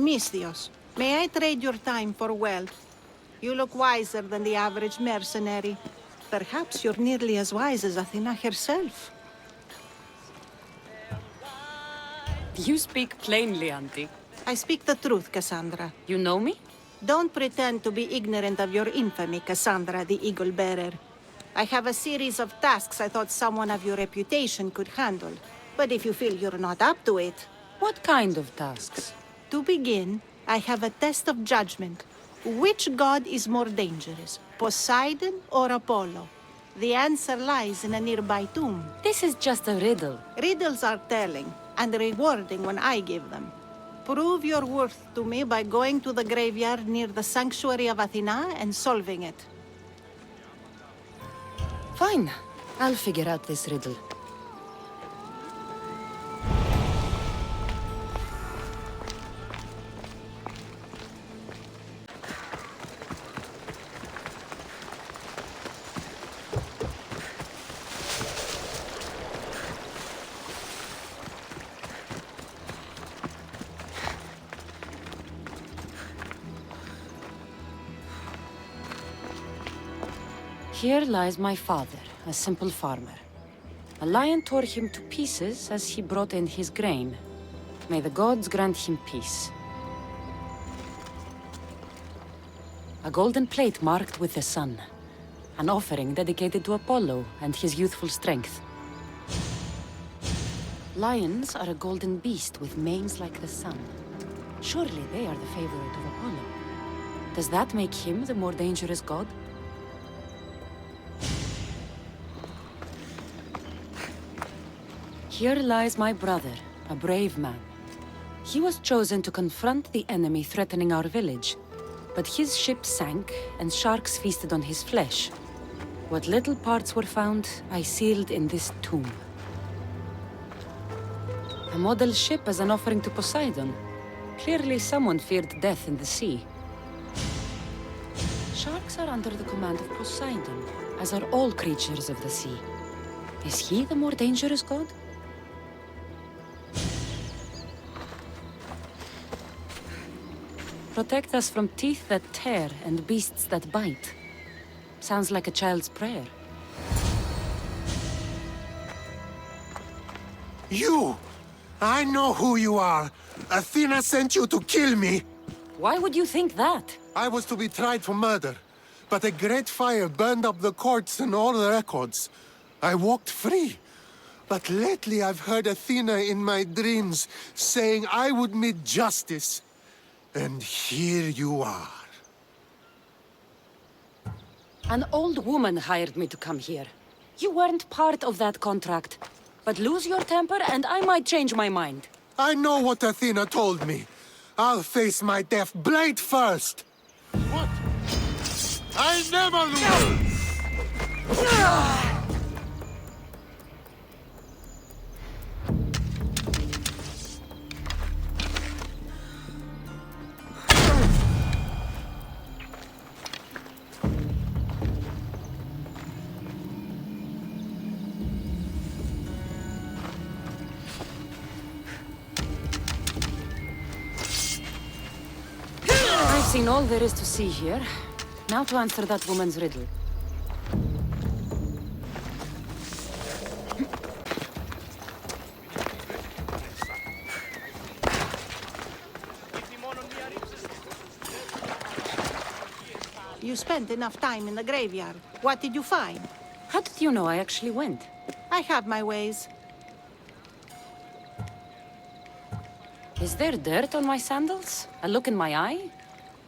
Misthios. May I trade your time for wealth? You look wiser than the average mercenary. Perhaps you're nearly as wise as Athena herself. You speak plainly, Auntie. I speak the truth, Kassandra. You know me? Don't pretend to be ignorant of your infamy, Kassandra the Eagle Bearer. I have a series of tasks I thought someone of your reputation could handle. But if you feel you're not up to it... What kind of tasks? To begin, I have a test of judgment. Which god is more dangerous, Poseidon or Apollo? The answer lies in a nearby tomb. This is just a riddle. Riddles are telling and rewarding when I give them. Prove your worth to me by going to the graveyard near the sanctuary of Athena and solving it. Fine. I'll figure out this riddle. Here lies my father, a simple farmer. A lion tore him to pieces as he brought in his grain. May the gods grant him peace. A golden plate marked with the sun. An offering dedicated to Apollo and his youthful strength. Lions are a golden beast with manes like the sun. Surely they are the favorite of Apollo. Does that make him the more dangerous god? Here lies my brother, a brave man. He was chosen to confront the enemy threatening our village, but his ship sank and sharks feasted on his flesh. What little parts were found, I sealed in this tomb. A model ship as an offering to Poseidon. Clearly someone feared death in the sea. Sharks are under the command of Poseidon, as are all creatures of the sea. Is he the more dangerous god? Protect us from teeth that tear and beasts that bite. Sounds like a child's prayer. You! I know who you are! Athena sent you to kill me! Why would you think that? I was to be tried for murder, but a great fire burned up the courts and all the records. I walked free. But lately I've heard Athena in my dreams saying I would meet justice. And here you are. An old woman hired me to come here. You weren't part of that contract. But lose your temper and I might change my mind. I know what Athena told me. I'll face my death blade first. What? I never lose! I've seen all there is to see here. Now to answer that woman's riddle. You spent enough time in the graveyard. What did you find? How did you know I actually went? I have my ways. Is there dirt on my sandals? A look in my eye?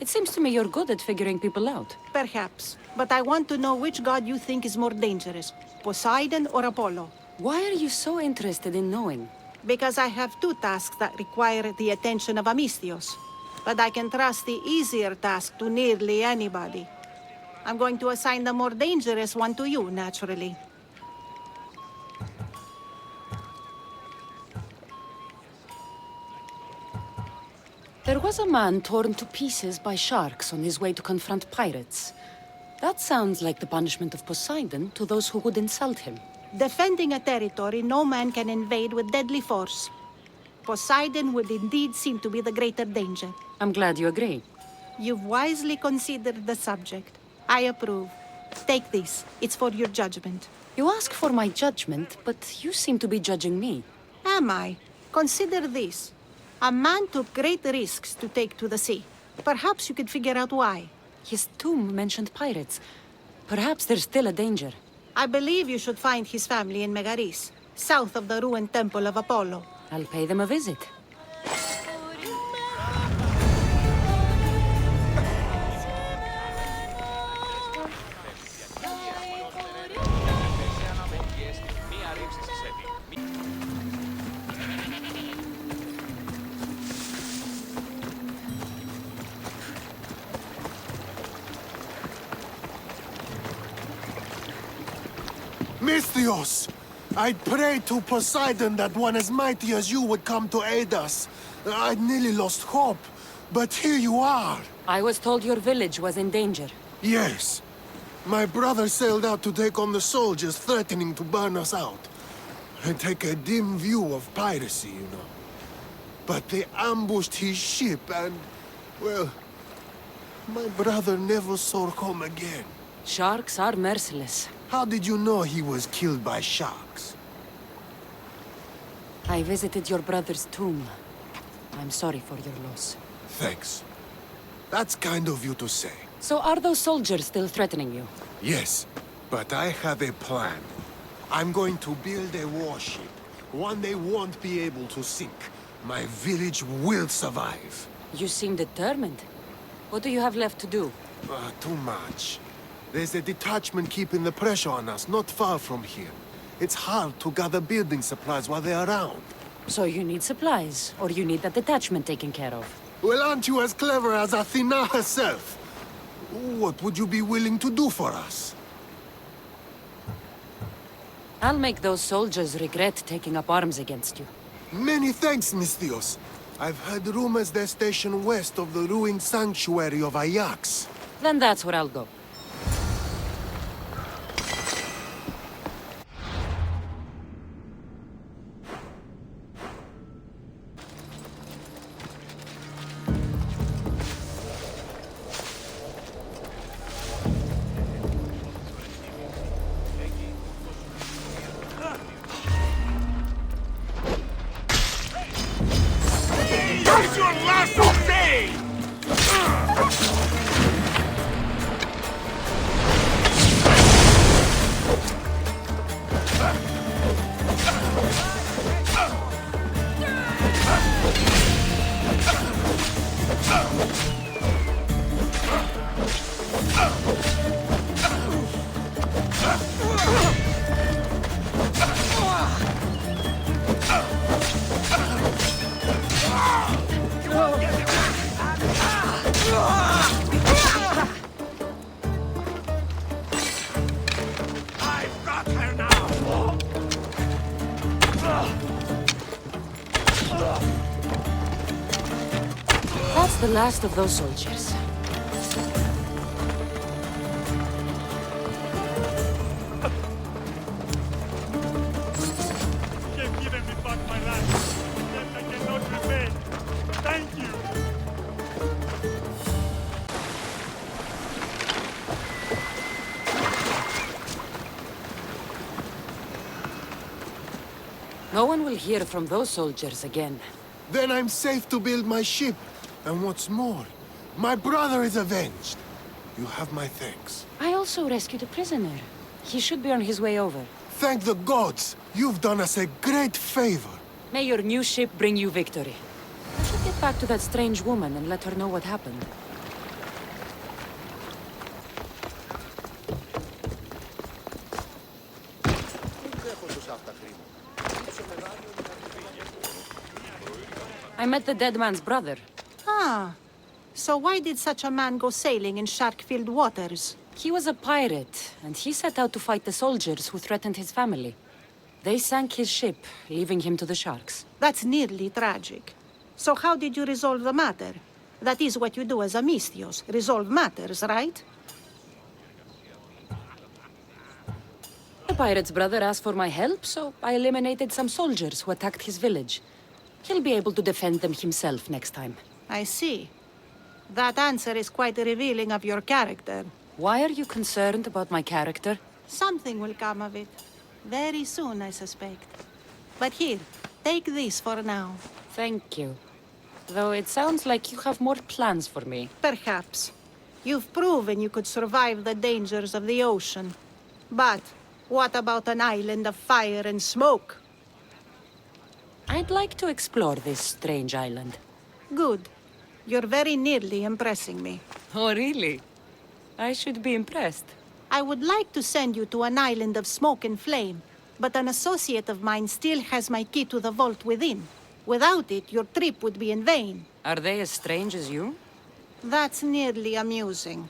It seems to me you're good at figuring people out. Perhaps. But I want to know which god you think is more dangerous, Poseidon or Apollo. Why are you so interested in knowing? Because I have two tasks that require the attention of a Misthios. But I can trust the easier task to nearly anybody. I'm going to assign the more dangerous one to you, naturally. There was a man torn to pieces by sharks on his way to confront pirates. That sounds like the punishment of Poseidon to those who would insult him. Defending a territory no man can invade with deadly force. Poseidon would indeed seem to be the greater danger. I'm glad you agree. You've wisely considered the subject. I approve. Take this. It's for your judgment. You ask for my judgment, but you seem to be judging me. Am I? Consider this. A man took great risks to take to the sea. Perhaps you could figure out why. His tomb mentioned pirates. Perhaps there's still a danger. I believe you should find his family in Megaris, south of the ruined temple of Apollo. I'll pay them a visit. Misthios! I'd prayed to Poseidon that one as mighty as you would come to aid us. I'd nearly lost hope, but here you are. I was told your village was in danger. Yes. My brother sailed out to take on the soldiers threatening to burn us out. I take a dim view of piracy, you know. But they ambushed his ship and, well, my brother never saw home again. Sharks are merciless. How did you know he was killed by sharks? I visited your brother's tomb. I'm sorry for your loss. Thanks. That's kind of you to say. So are those soldiers still threatening you? Yes, but I have a plan. I'm going to build a warship. One they won't be able to sink. My village will survive. You seem determined. What do you have left to do? Too much. There's a detachment keeping the pressure on us, not far from here. It's hard to gather building supplies while they're around. So you need supplies, or you need that detachment taken care of. Well, aren't you as clever as Athena herself? What would you be willing to do for us? I'll make those soldiers regret taking up arms against you. Many thanks, Misthios. I've heard rumors they're stationed west of the ruined sanctuary of Ajax. Then that's where I'll go. That's your last day! I've got her now! That's the last of those soldiers. You've given me back my land. Yet I cannot repay. Thank you. No one will hear from those soldiers again. Then I'm safe to build my ship. And what's more, my brother is avenged. You have my thanks. I also rescued a prisoner. He should be on his way over. Thank the gods! You've done us a great favor. May your new ship bring you victory. I should get back to that strange woman and let her know what happened. I met the dead man's brother. Ah, so why did such a man go sailing in shark-filled waters? He was a pirate, and he set out to fight the soldiers who threatened his family. They sank his ship, leaving him to the sharks. That's nearly tragic. So how did you resolve the matter? That is what you do as a Misthios, resolve matters, right? The pirate's brother asked for my help, so I eliminated some soldiers who attacked his village. He'll be able to defend them himself next time. I see. That answer is quite revealing of your character. Why are you concerned about my character? Something will come of it. Very soon, I suspect. But here, take this for now. Thank you. Though it sounds like you have more plans for me. Perhaps. You've proven you could survive the dangers of the ocean. But what about an island of fire and smoke? I'd like to explore this strange island. Good. You're very nearly impressing me. Oh, really? I should be impressed. I would like to send you to an island of smoke and flame, but an associate of mine still has my key to the vault within. Without it, your trip would be in vain. Are they as strange as you? That's nearly amusing.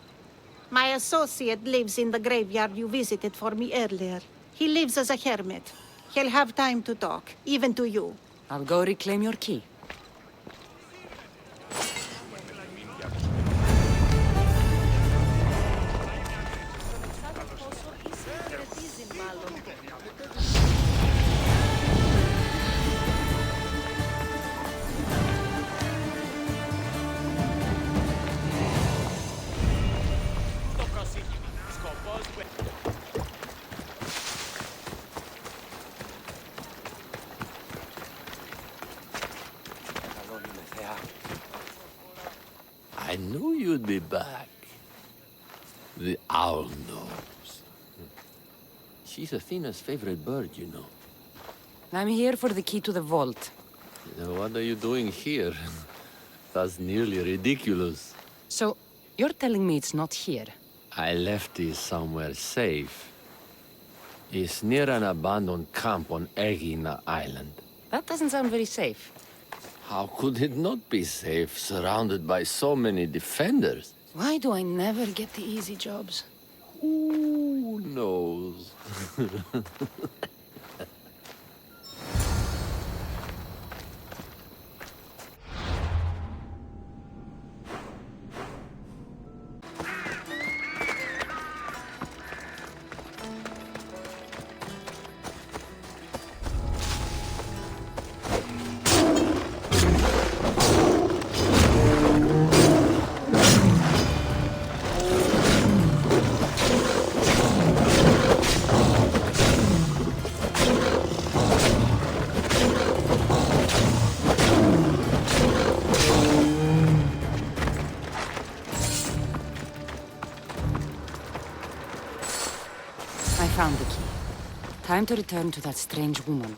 My associate lives in the graveyard you visited for me earlier. He lives as a hermit. He'll have time to talk, even to you. I'll go reclaim your key. I knew you'd be back. The owl knows. She's Athena's favorite bird, you know. I'm here for the key to the vault. What are you doing here? That's nearly ridiculous. So, you're telling me it's not here? I left it somewhere safe. It's near an abandoned camp on Egina Island. That doesn't sound very safe. How could it not be safe, surrounded by so many defenders? Why do I never get the easy jobs? Who knows? I found the key. Time to return to that strange woman.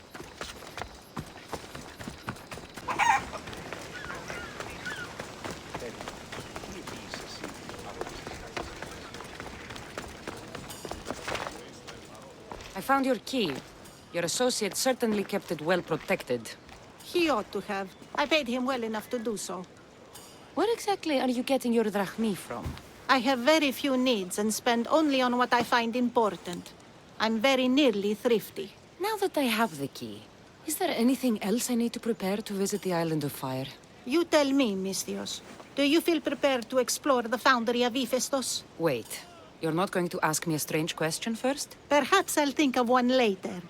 I found your key. Your associate certainly kept it well protected. He ought to have. I paid him well enough to do so. Where exactly are you getting your drachmi from? I have very few needs and spend only on what I find important. I'm very nearly thrifty. Now that I have the key, is there anything else I need to prepare to visit the Island of Fire? You tell me, Misthios. Do you feel prepared to explore the foundry of Hephaestus? Wait, you're not going to ask me a strange question first? Perhaps I'll think of one later.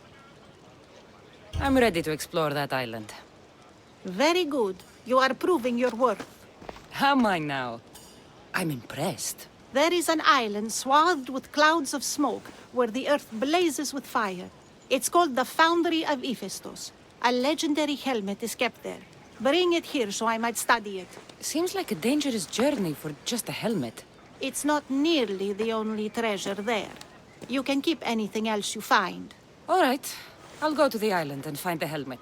I'm ready to explore that island. Very good. You are proving your worth. Am I now? I'm impressed. There is an island swathed with clouds of smoke where the earth blazes with fire. It's called the Foundry of Hephaestus. A legendary helmet is kept there. Bring it here so I might study it. Seems like a dangerous journey for just a helmet. It's not nearly the only treasure there. You can keep anything else you find. All right, I'll go to the island and find the helmet.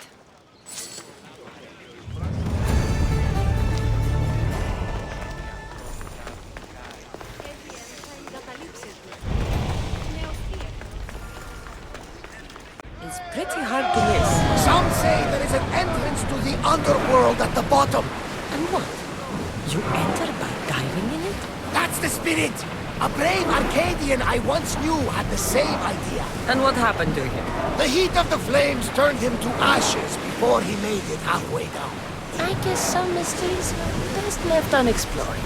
It's pretty hard to miss. Some say there is an entrance to the underworld at the bottom. And what? You enter by diving in it? That's the spirit. A brave Arcadian I once knew had the same idea. And what happened to him? The heat of the flames turned him to ashes before he made it halfway down. I guess some mysteries are best left unexplored.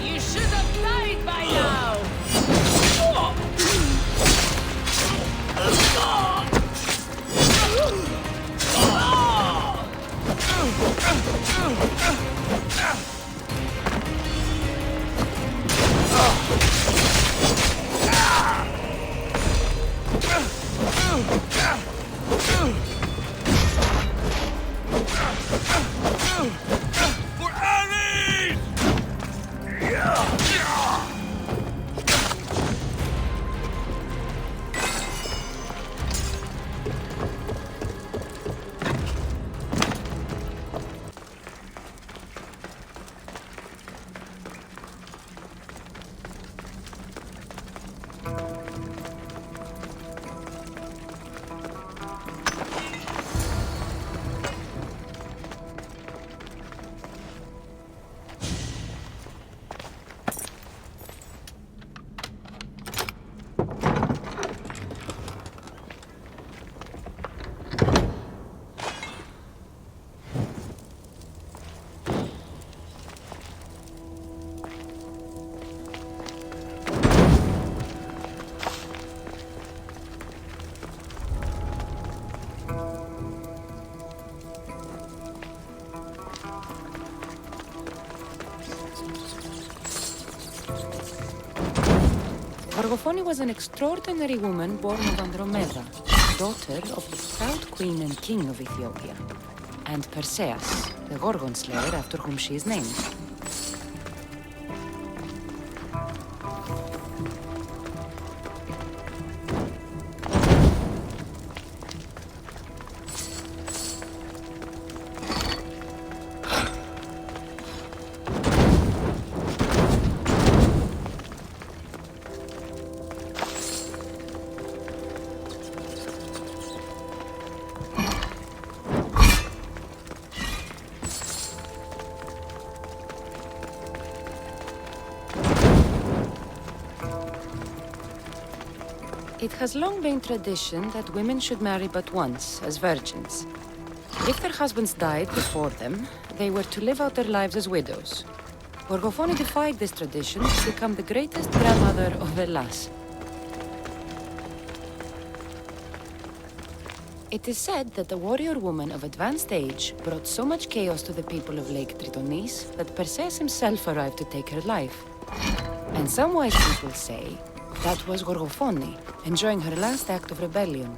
You should have died by now! For Ares! Gorgophone was an extraordinary woman born of Andromeda, daughter of the proud queen and king of Ethiopia, and Perseus, the Gorgon slayer after whom she is named. It has long been tradition that women should marry but once, as virgins. If their husbands died before them, they were to live out their lives as widows. Gorgophone defied this tradition to become the greatest grandmother of Hellas. It is said that the warrior woman of advanced age brought so much chaos to the people of Lake Tritonis that Perseus himself arrived to take her life. And some wise people say that was Gorgophone, enjoying her last act of rebellion.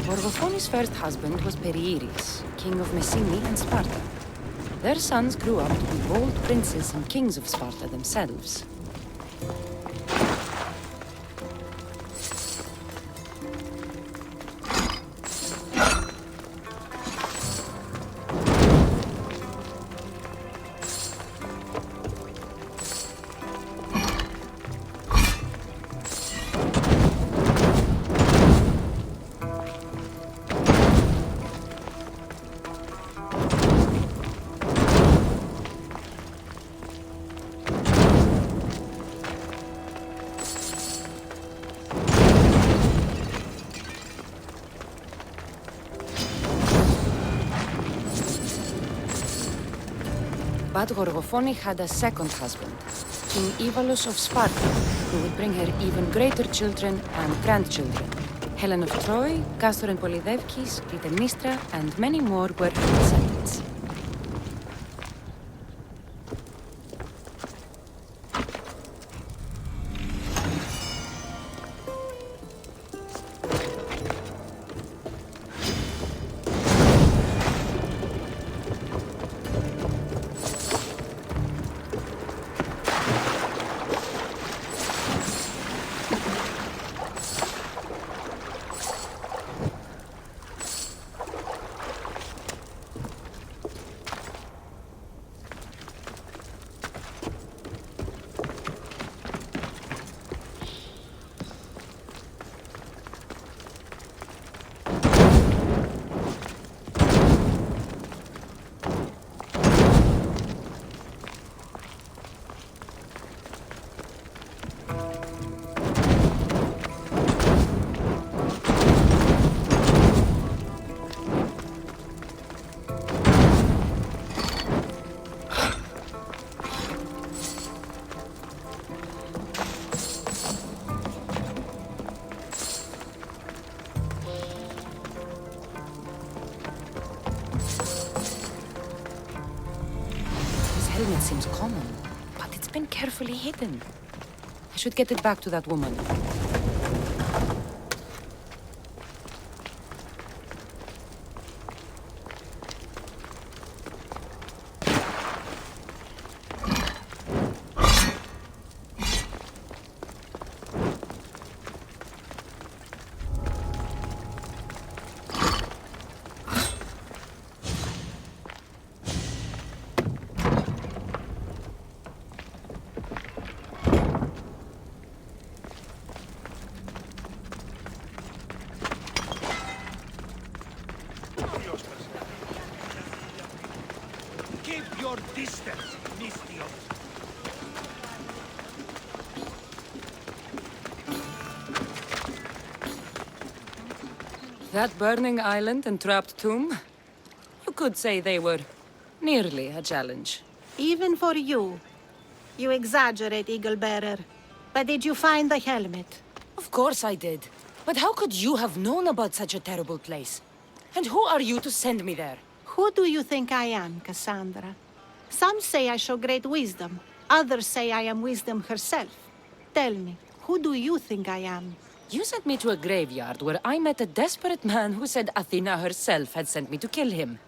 Gorgophone's first husband was Perieres, king of Messene and Sparta. Their sons grew up to be bold princes and kings of Sparta themselves. But Gorgophone had a second husband, King Ivalos of Sparta, who would bring her even greater children and grandchildren. Helen of Troy, Castor and Polydevkis, Clytemnestra, and many more were her descendants. Helmet seems common, but it's been carefully hidden. I should get it back to that woman. Keep your distance, Mistios. That burning island and trapped tomb? You could say they were nearly a challenge. Even for you. You exaggerate, Eagle-Bearer. But did you find the helmet? Of course I did. But how could you have known about such a terrible place? And who are you to send me there? Who do you think I am, Kassandra? Some say I show great wisdom. Others say I am wisdom herself. Tell me, who do you think I am? You sent me to a graveyard where I met a desperate man who said Athena herself had sent me to kill him.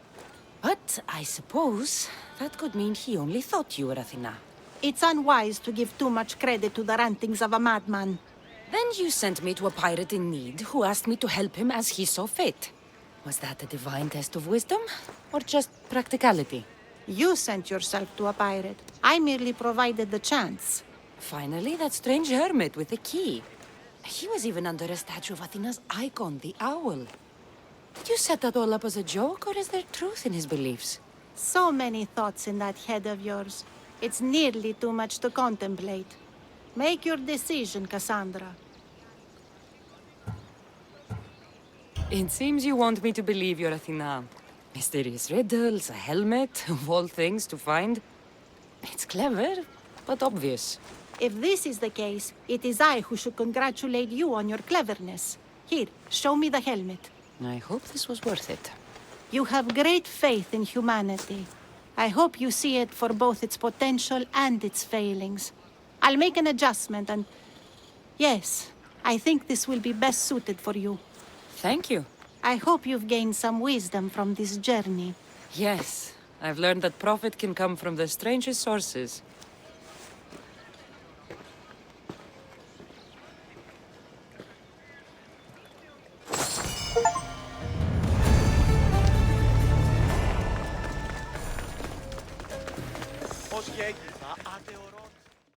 But I suppose that could mean he only thought you were Athena. It's unwise to give too much credit to the rantings of a madman. Then you sent me to a pirate in need who asked me to help him as he saw fit. Was that a divine test of wisdom, or just practicality? You sent yourself to a pirate. I merely provided the chance. Finally, that strange hermit with the key. He was even under a statue of Athena's icon, the owl. Did you set that all up as a joke, or is there truth in his beliefs? So many thoughts in that head of yours. It's nearly too much to contemplate. Make your decision, Kassandra. It seems you want me to believe you're Athena. Mysterious riddles, a helmet, of all things to find. It's clever, but obvious. If this is the case, it is I who should congratulate you on your cleverness. Here, show me the helmet. I hope this was worth it. You have great faith in humanity. I hope you see it for both its potential and its failings. I'll make an adjustment and... Yes, I think this will be best suited for you. Thank you. I hope you've gained some wisdom from this journey. Yes, I've learned that profit can come from the strangest sources.